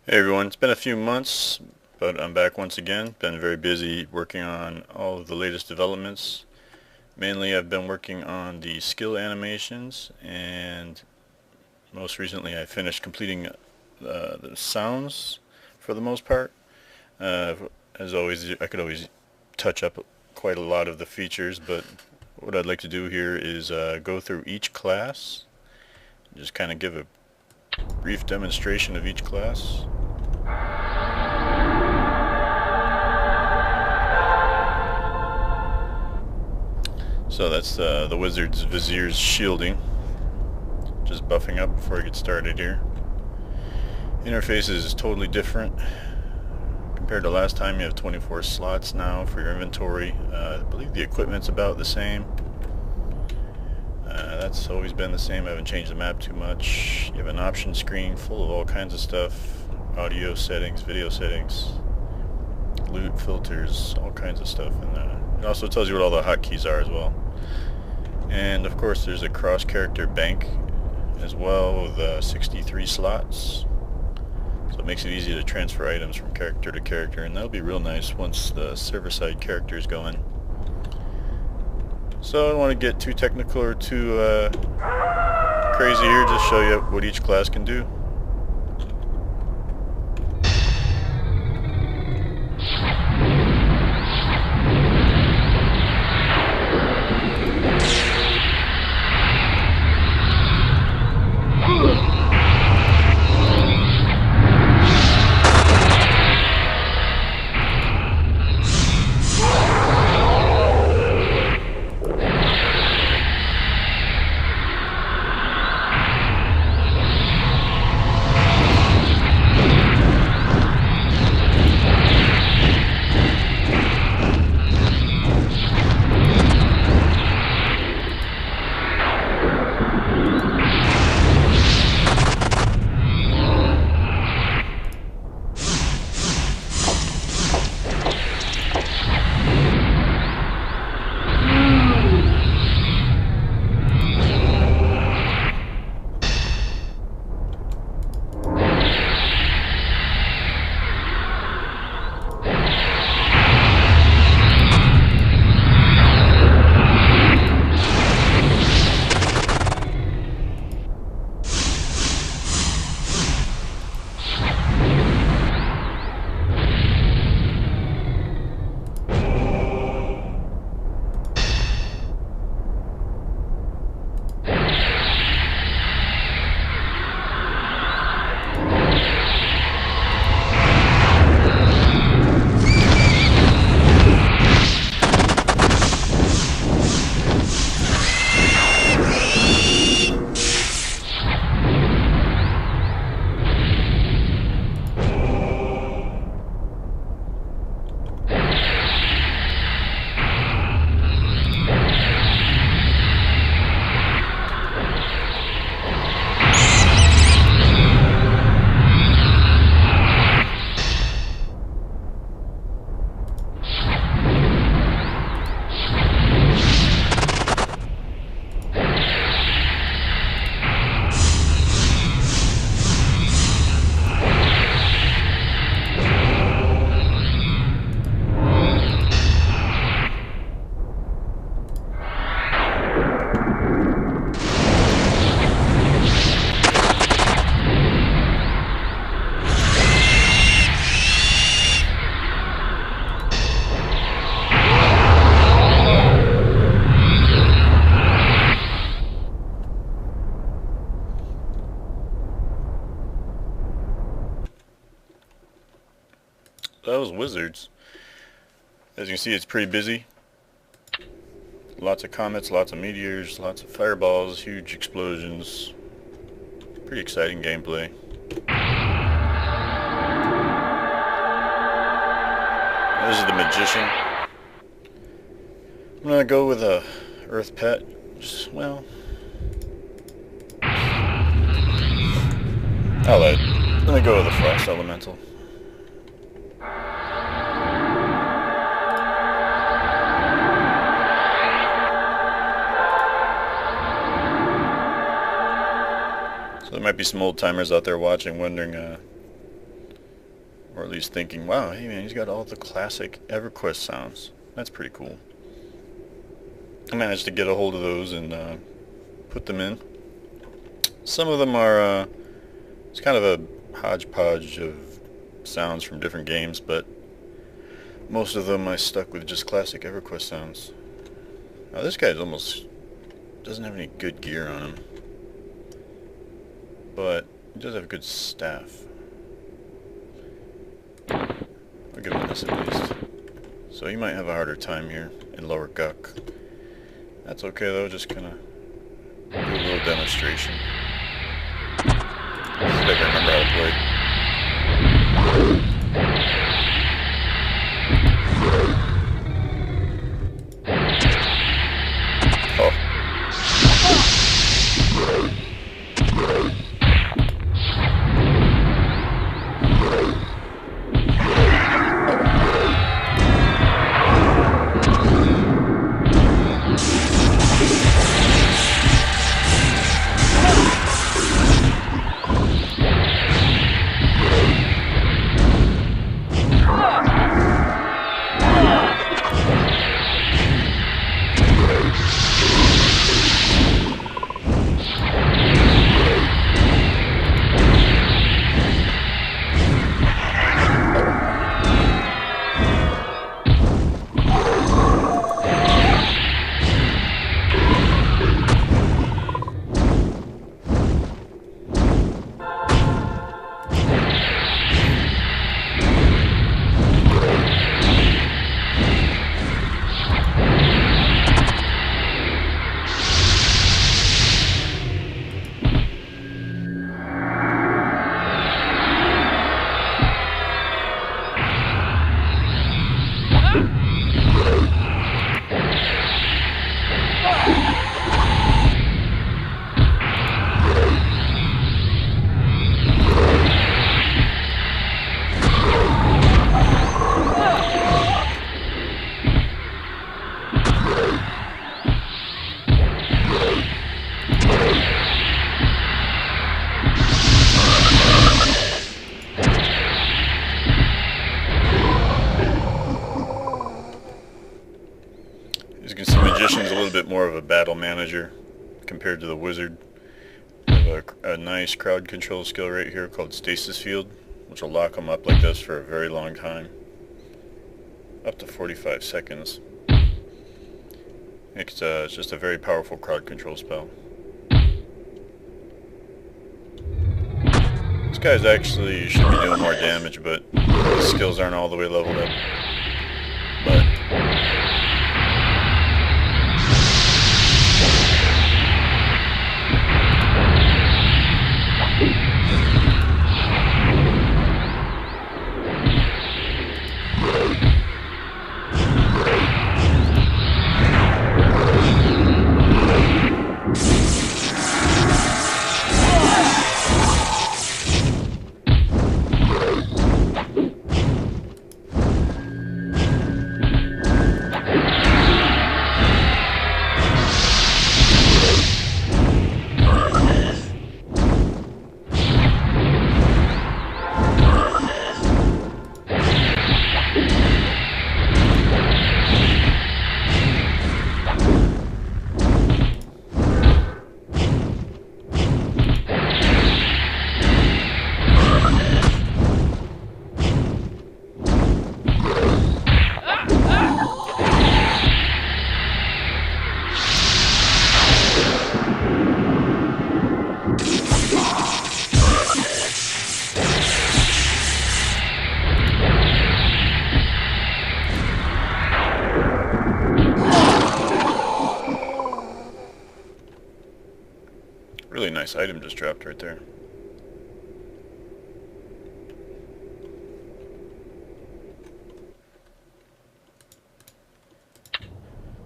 Hey everyone, it's been a few months, but I'm back once again. Been very busy working on all of the latest developments. Mainly I've been working on the skill animations, and most recently I finished completing the sounds for the most part. Uh, as always, I could always touch up quite a lot of the features, but what I'd like to do here is go through each class, just kind of give a brief demonstration of each class. So that's the Wizard's Vizier's shielding. Just buffing up before I get started here. Interface is totally different compared to last time. You have 24 slots now for your inventory. I believe the equipment's about the same. That's always been the same. I haven't changed the map too much. You have an option screen full of all kinds of stuff. Audio settings, video settings, loot filters, all kinds of stuff. And it also tells you what all the hotkeys are as well. And of course there's a cross-character bank as well with 63 slots. So it makes it easy to transfer items from character to character, and that'll be real nice once the server-side characters go in. So I don't want to get too technical or too crazy here, just show you what each class can do. That was Wizards. As you can see, it's pretty busy. Lots of comets, lots of meteors, lots of fireballs, huge explosions. Pretty exciting gameplay. This is the Magician. I'm gonna go with a Earth Pet. Just, well, let me go with a Frost Elemental. So there might be some old timers out there watching, wondering Or at least thinking, wow, hey man, he's got all the classic EverQuest sounds. That's pretty cool. I managed to get a hold of those and put them in. Some of them are, it's kind of a hodgepodge of sounds from different games, but most of them I stuck with just classic EverQuest sounds. Now this guy's almost doesn't have any good gear on him, but he does have good staff. I'll give him this at least. So he might have a harder time here in lower Guck. That's okay though, just kinda do a little demonstration. See if I can remember how to play. As you can see, Magician's a little bit more of a battle manager compared to the Wizard. We have a nice crowd control skill right here called Stasis Field, which will lock them up like this for a very long time. Up to 45 seconds. It's just a very powerful crowd control spell. This guy's actually should be doing more damage, but his skills aren't all the way leveled up. But really nice item just dropped right there.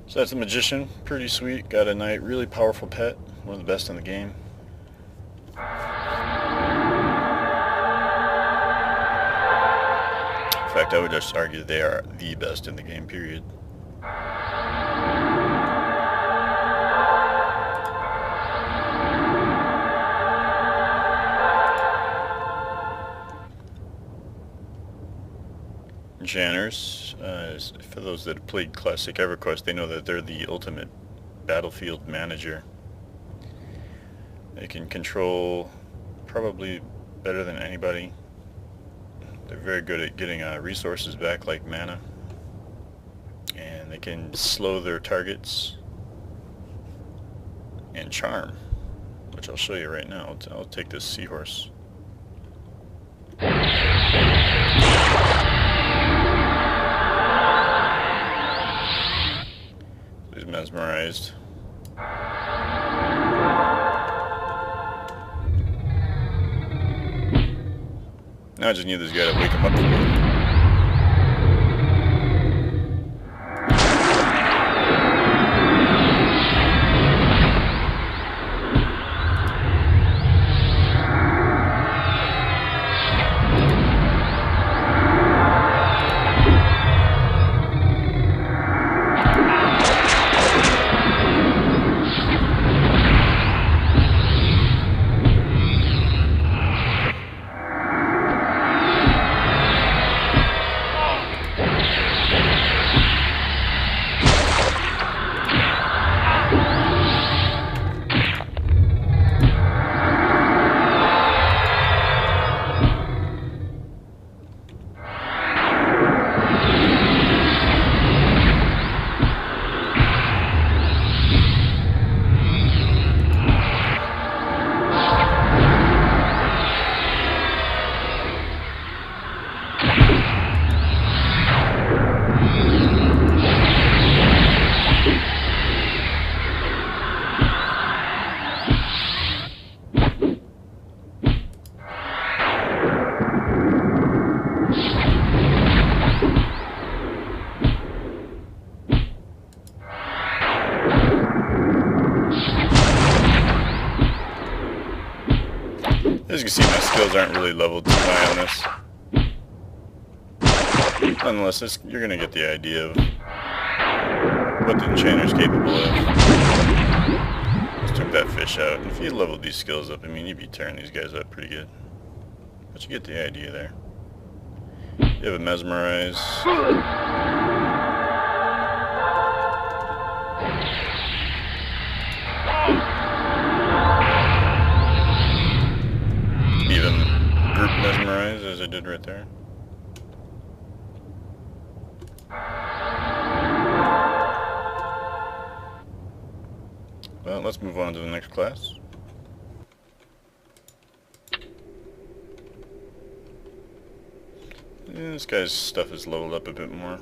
So that's the Magician, pretty sweet, got a nice, really powerful pet, one of the best in the game. In fact, I would just argue they are the best in the game, period. Enchanters, for those that have played Classic EverQuest, they know that they're the ultimate battlefield manager. They can control probably better than anybody. They're very good at getting resources back like mana, and they can slow their targets, and charm, which I'll show you right now. I'll take this seahorse. He's mesmerized. Now I just need this guy to wake him up for me. As you can see, my skills aren't really leveled too high on this. Nonetheless, you're going to get the idea of what the enchanter's capable of. Just took that fish out. If you leveled these skills up, I mean, you'd be tearing these guys up pretty good. But you get the idea there. You have a mesmerize. Even group mesmerize, as I did right there. Well, let's move on to the next class. Yeah, this guy's stuff is leveled up a bit more.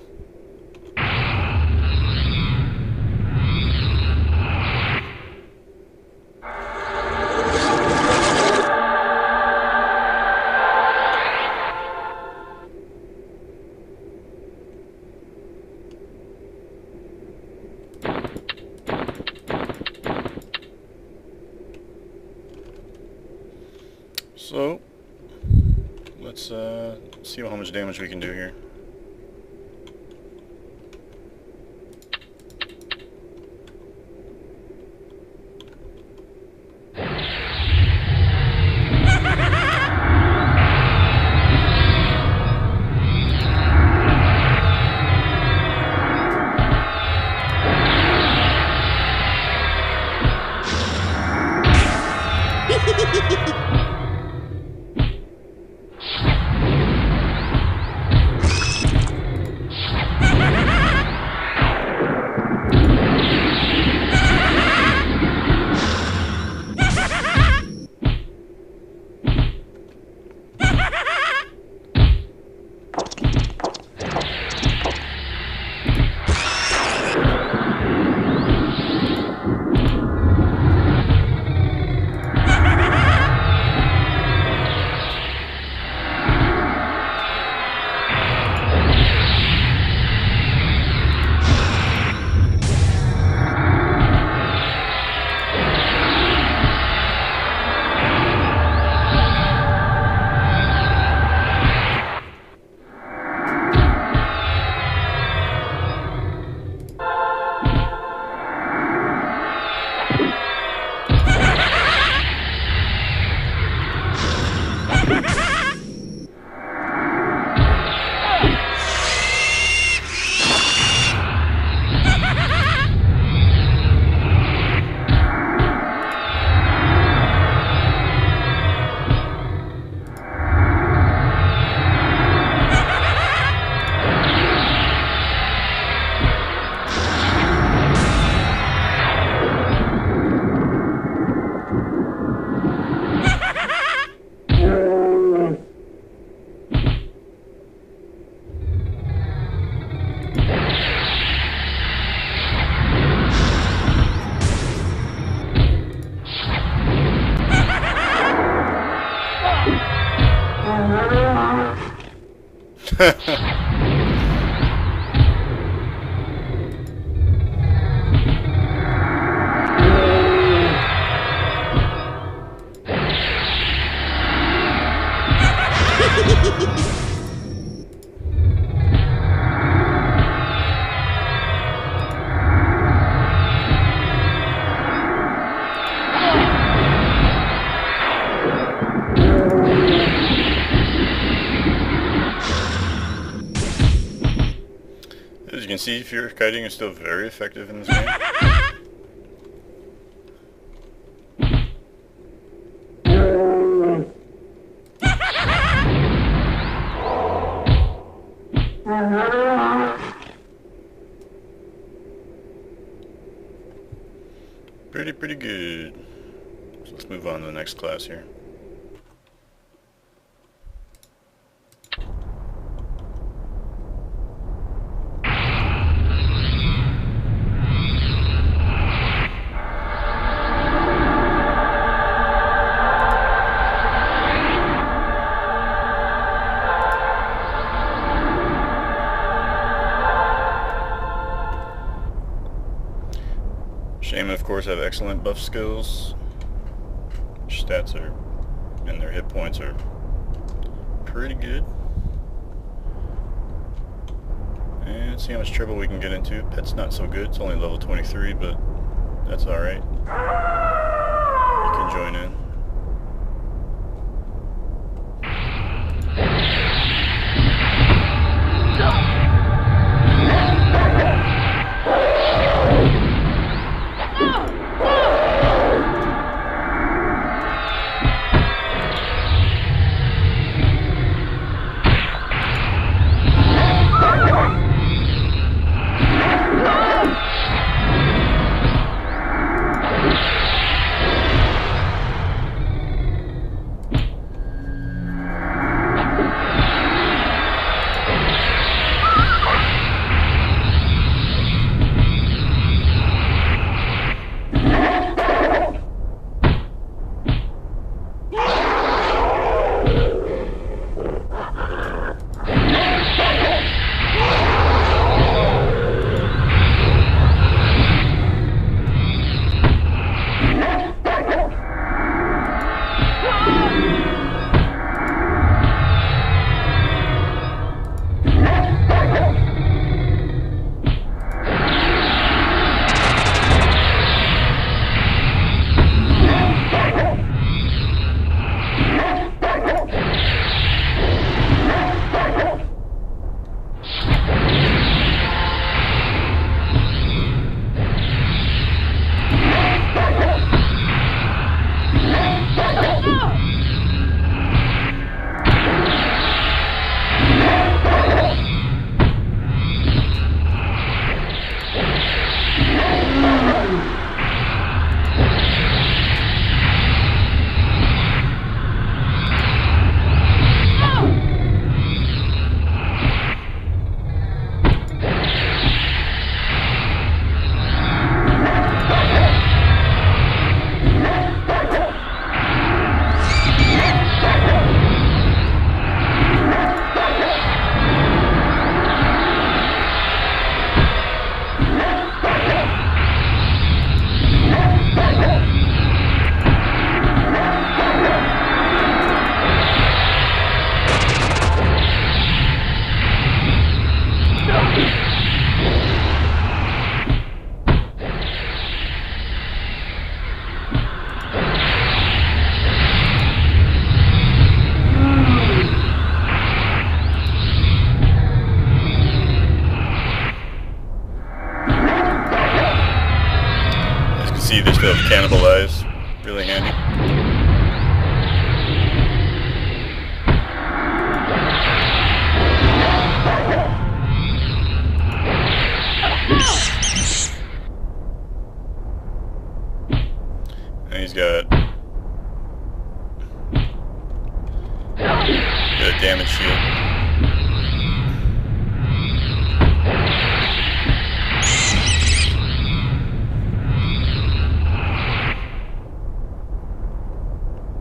So, let's see how much damage we can do here. As you can see, fear kiting is still very effective in this game. Pretty good. So let's move on to the next class here. Shaman, of course, have excellent buff skills. Stats are, and their hit points are pretty good. And let's see how much trouble we can get into. Pet's not so good. It's only level 23, but that's alright. You can join in. See, they still have cannibalize. Really handy. And he's got a damage shield.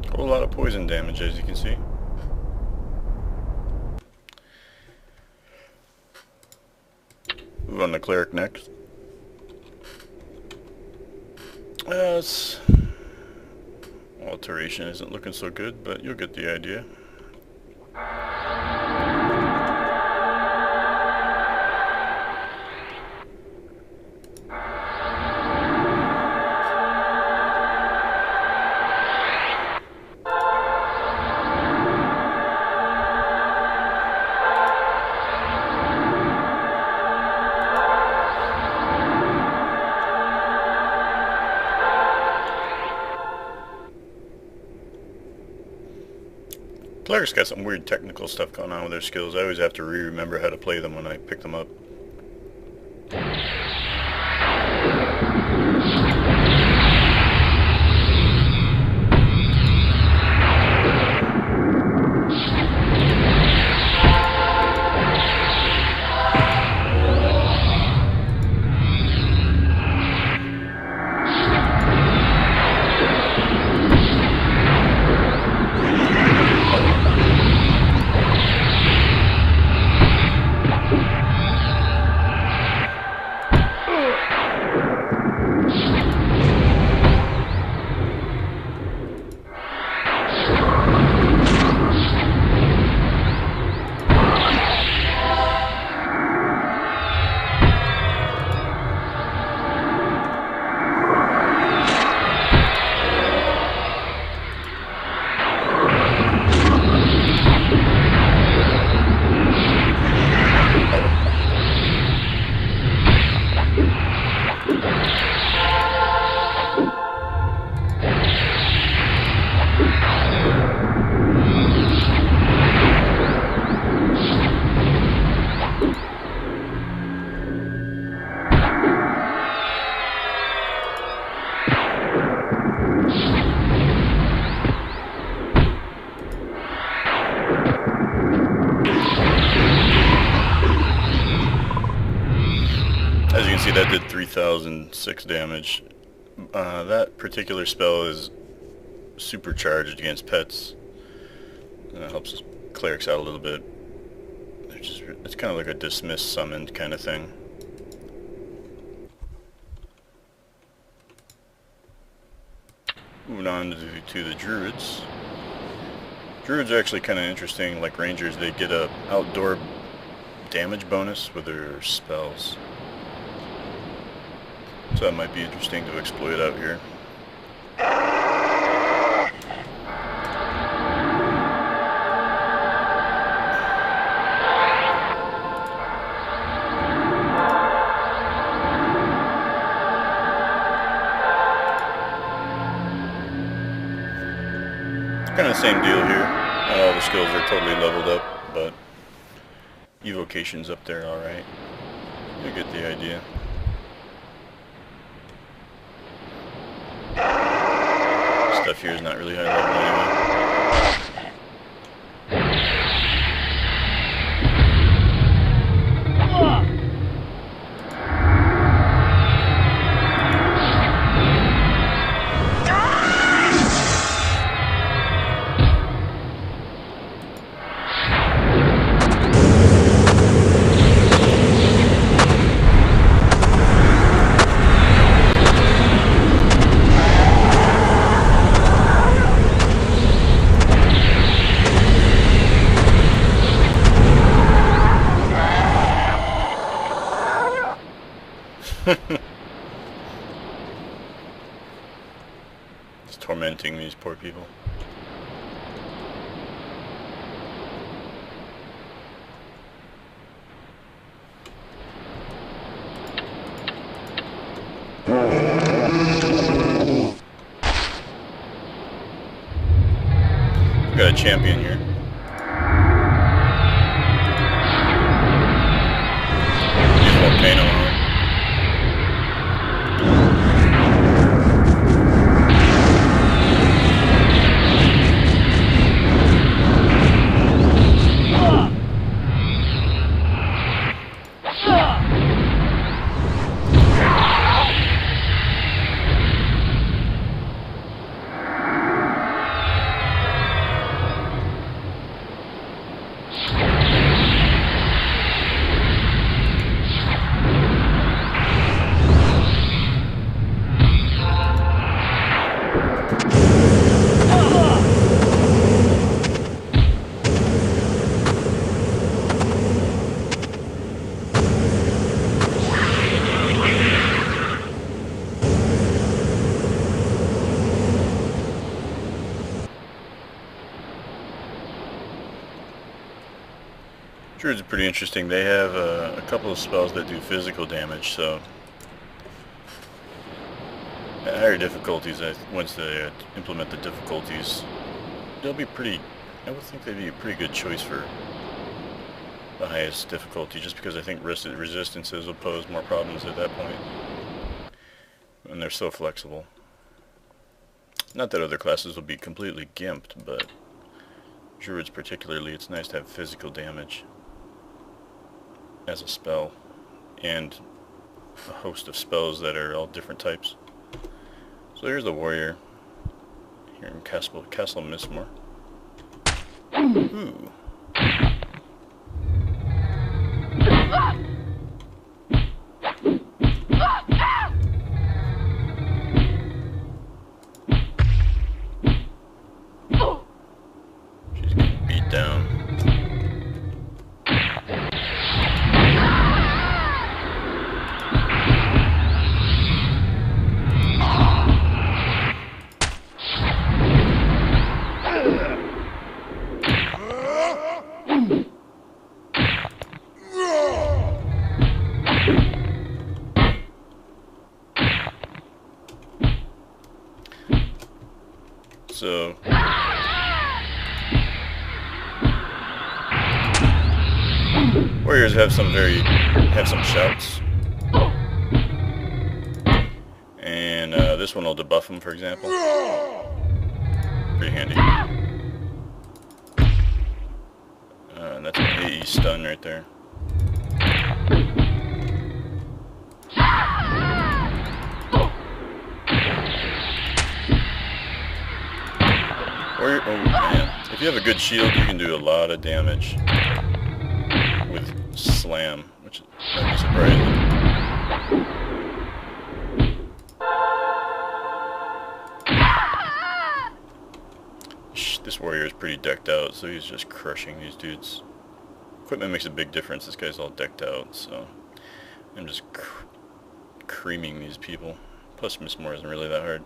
A whole lot of poison damage, as you can see. Move on to cleric next. Alteration isn't looking so good, but you'll get the idea. Cleric's got some weird technical stuff going on with their skills. I always have to remember how to play them when I pick them up. As you can see, that did 3,006 damage. That particular spell is supercharged against pets. That helps clerics out a little bit. It's kind of like a dismiss summoned kind of thing. Moving on to the druids. Druids are actually kind of interesting. Like rangers, they get a outdoor damage bonus with their spells. So that might be interesting to exploit out here. Kind of the same deal here. Not all the skills are totally leveled up, but evocation's up there alright. You get the idea. Stuff here is not really high level anyway. It's tormenting these poor people. We got a champion here. Use volcano on him. Druids are pretty interesting. They have a couple of spells that do physical damage, so at higher difficulties, once they implement the difficulties, they'll be pretty, I would think they'd be a pretty good choice for the highest difficulty, just because I think resistances will pose more problems at that point. And they're so flexible. Not that other classes will be completely gimped, but Druids particularly, it's nice to have physical damage as a spell, and a host of spells that are all different types. So here's the warrior here in Castle Mistmore. Ooh. She's getting beat down. So warriors have some shouts, and this one will debuff them, for example. Pretty handy. And that's an AE stun right there. Oh man, if you have a good shield, you can do a lot of damage with slam, which might be surprising. This warrior is pretty decked out, so he's just crushing these dudes. Equipment makes a big difference. This guy's all decked out, so I'm just creaming these people. Plus, Mistmore isn't really that hard.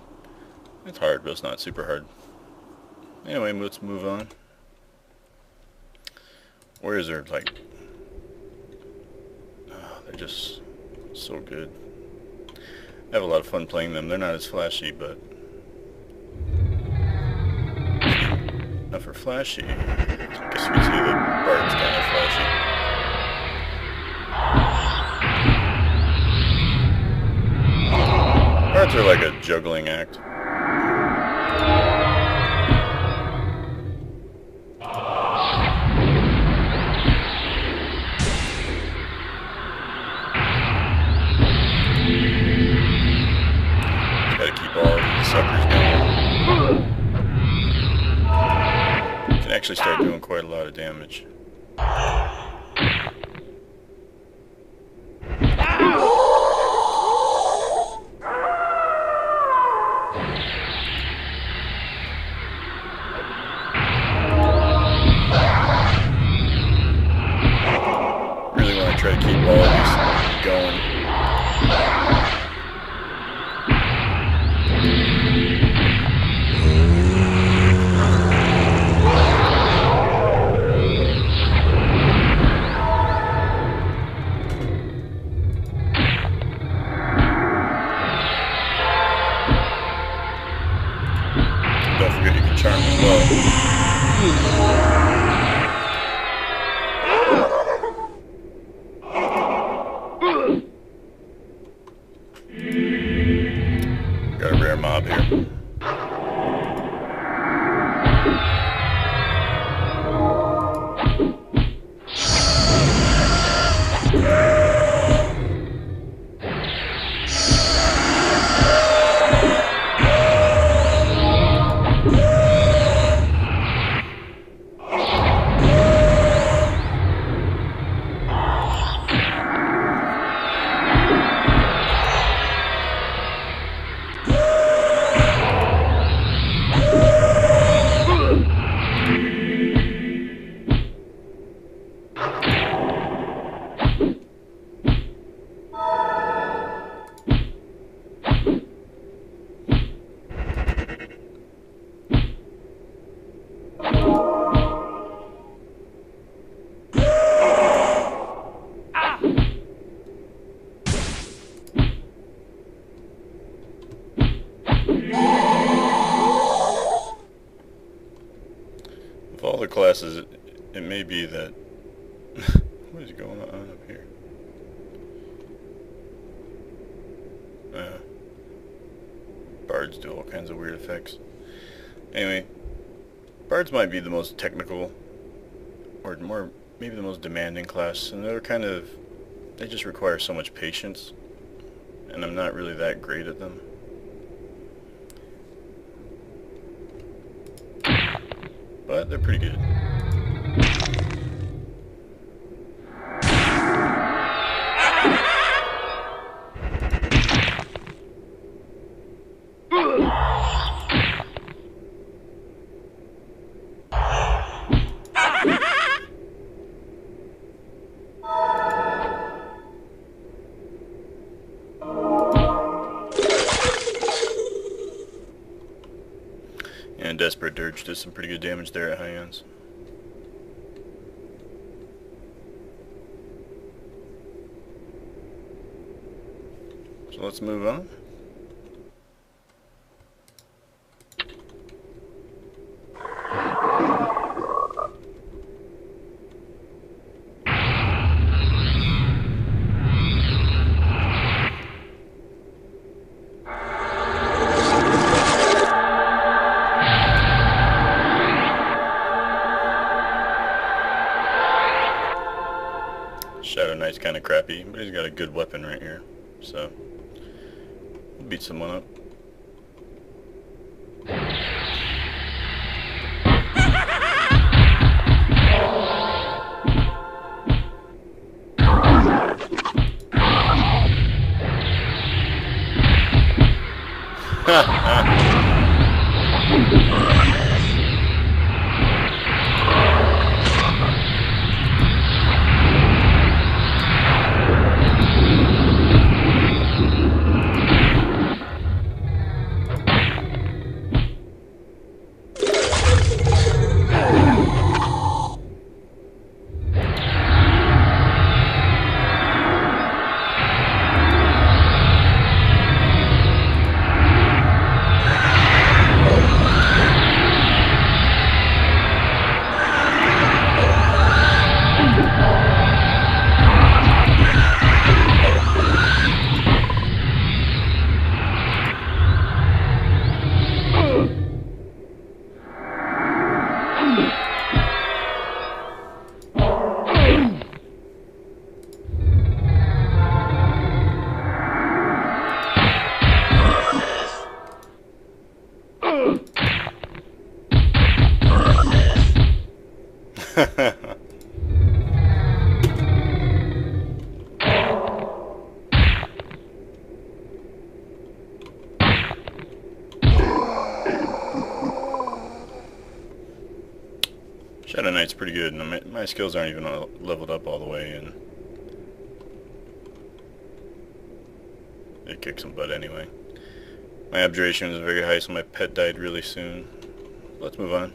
It's hard, but it's not super hard. Anyway, let's move on. Warriors are like, they're just so good. I have a lot of fun playing them. They're not as flashy, but not for flashy. I guess you can see the bard's kind of flashy. Bards are like a juggling act. Actually start doing quite a lot of damage. Really want to try to keep all of these going. Don't forget you can charm as well. classes, it may be that... What is going on up here? Bards do all kinds of weird effects. Anyway, bards might be the most technical, or more, maybe the most demanding class, and they just require so much patience, and I'm not really that great at them. But they're pretty good. And Desperate Dirge did some pretty good damage there at high ends. So let's move on. Shadow Knight's kind of crappy, but he's got a good weapon right here, so we'll beat someone up. Shadow Knight's pretty good, and my skills aren't even leveled up all the way, and it kicks some butt anyway. My abjuration was very high, so my pet died really soon. Let's move on.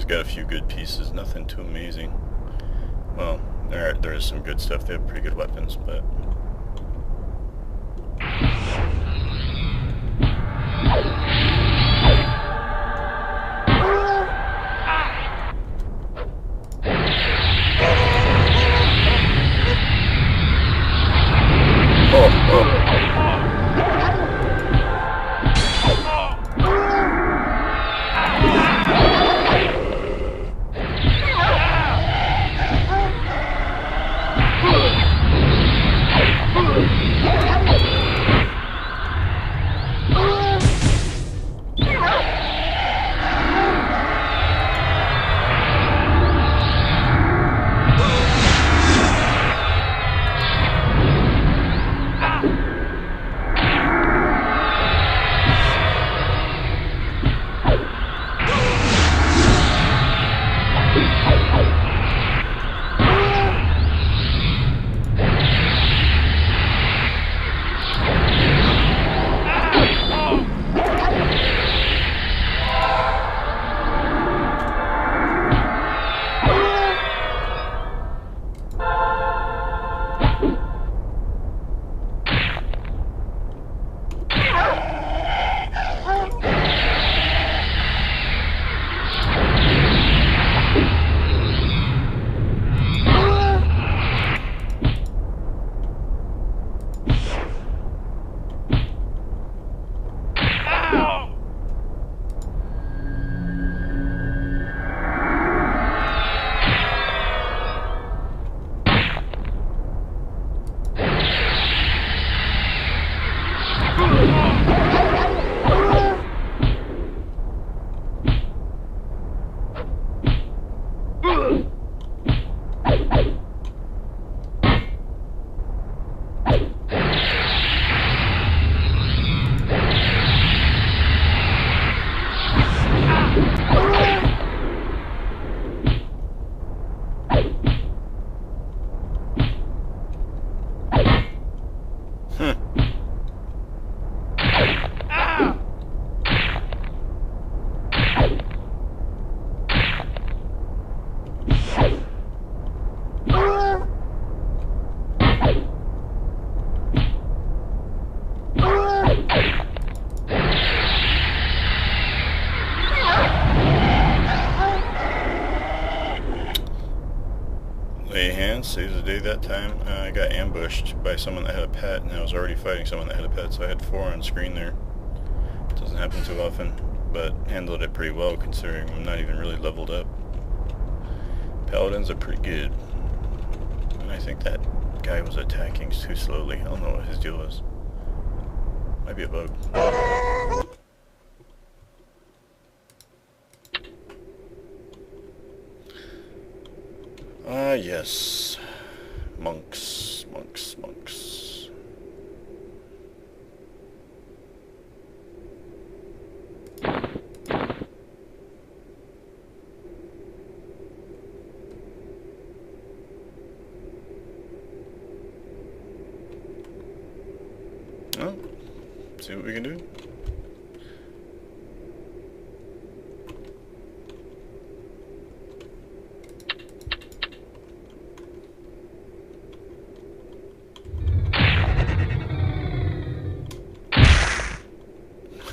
Got a few good pieces, nothing too amazing. Well, there is some good stuff. They have pretty good weapons, but a hand saves the day that time. I got ambushed by someone that had a pet, and I was already fighting someone that had a pet, so I had 4 on screen there. Doesn't happen too often, but handled it pretty well considering I'm not even really leveled up. Paladins are pretty good. And I think that guy was attacking too slowly. I don't know what his deal was. Might be a bug. Ah, yes. Monks, monks, monks. Well, see what we can do.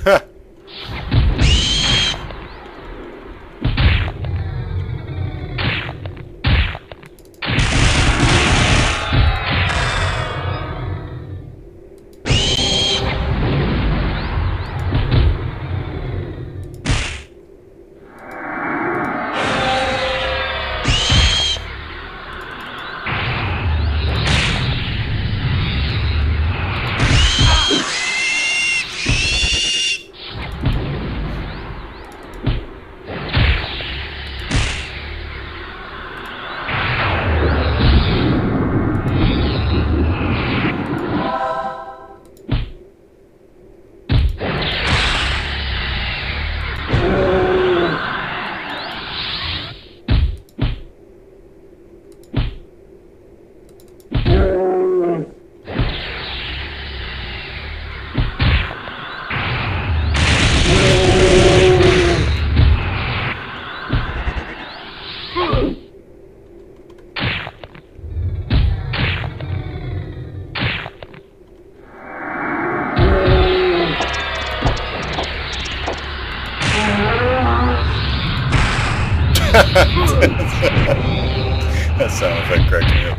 Ha! That sound effect cracked me up.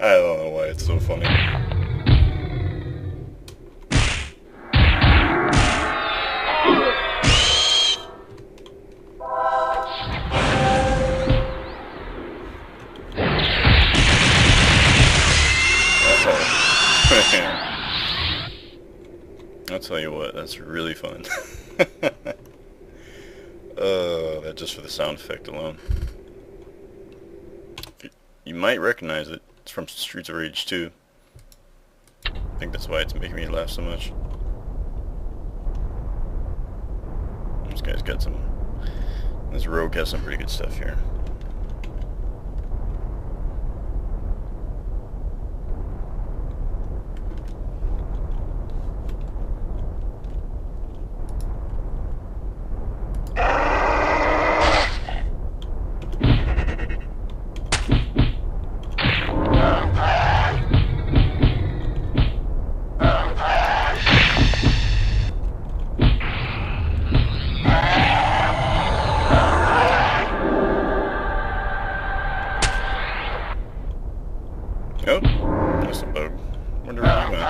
I don't know why it's so funny. I'll tell you what, that's really fun. That just for the sound effect alone. You might recognize it. It's from Streets of Rage 2. I think that's why it's making me laugh so much. This guy's got some... This rogue has some pretty good stuff here. Oh, that's a bug. Wonder where he went.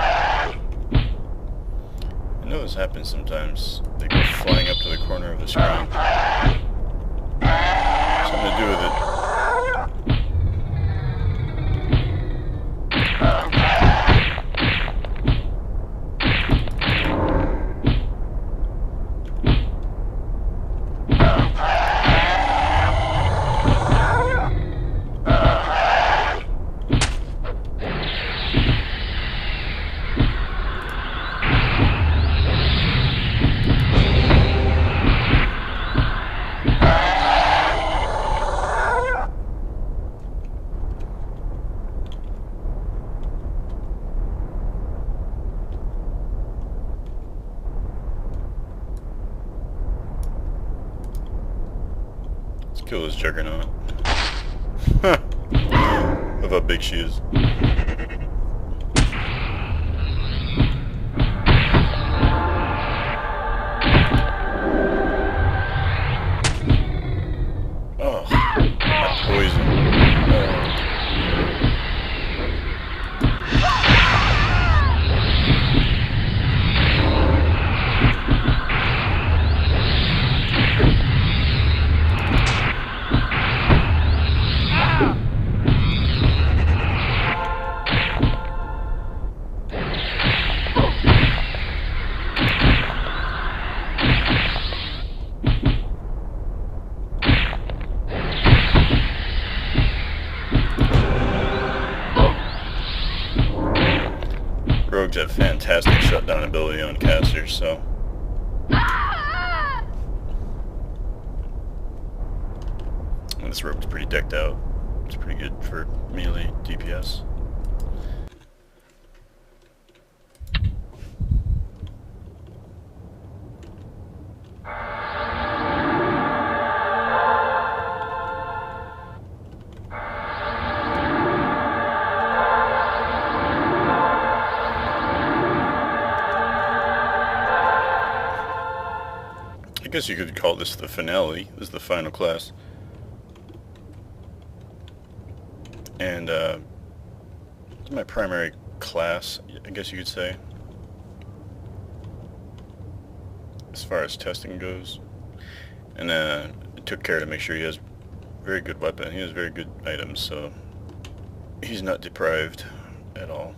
I know this happens sometimes. They go flying up to the corner of the screen. Something to do with it. Kill this juggernaut. With a how big she is. Oh, that poison. Rogues have fantastic shutdown ability on casters, so. And this rogue's pretty decked out. It's pretty good for melee DPS. I guess you could call this the finale. This is the final class. And this is my primary class, I guess you could say, as far as testing goes. And I took care to make sure he has very good weapon. He has very good items, so he's not deprived at all.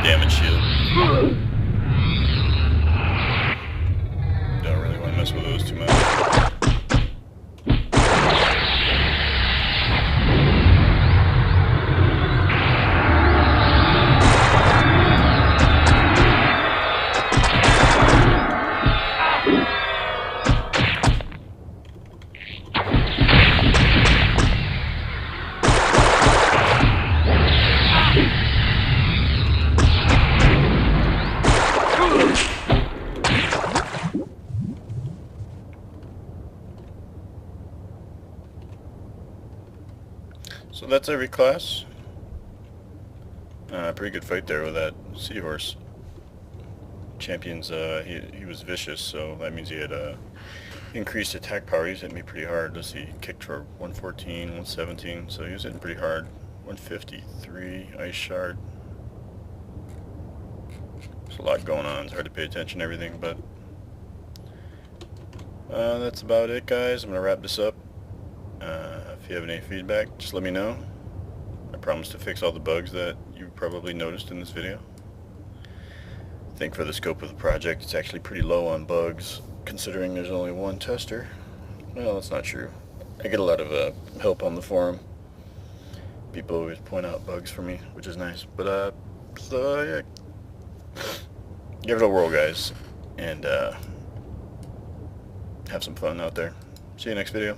Damage shield. Don't really want to mess with those too much. So that's every class. Pretty good fight there with that seahorse. Champion's, he was vicious, so that means he had increased attack power. He was hitting me pretty hard. Let's see, he kicked for 114, 117, so he was hitting pretty hard. 153, ice shard. There's a lot going on. It's hard to pay attention to everything, but that's about it, guys. I'm going to wrap this up. If you have any feedback, just let me know. I promise to fix all the bugs that you probably noticed in this video. I think for the scope of the project, it's actually pretty low on bugs, considering there's only one tester. Well, that's not true. I get a lot of help on the forum. People always point out bugs for me, which is nice. But so yeah, give it a whirl, guys, and have some fun out there. See you next video.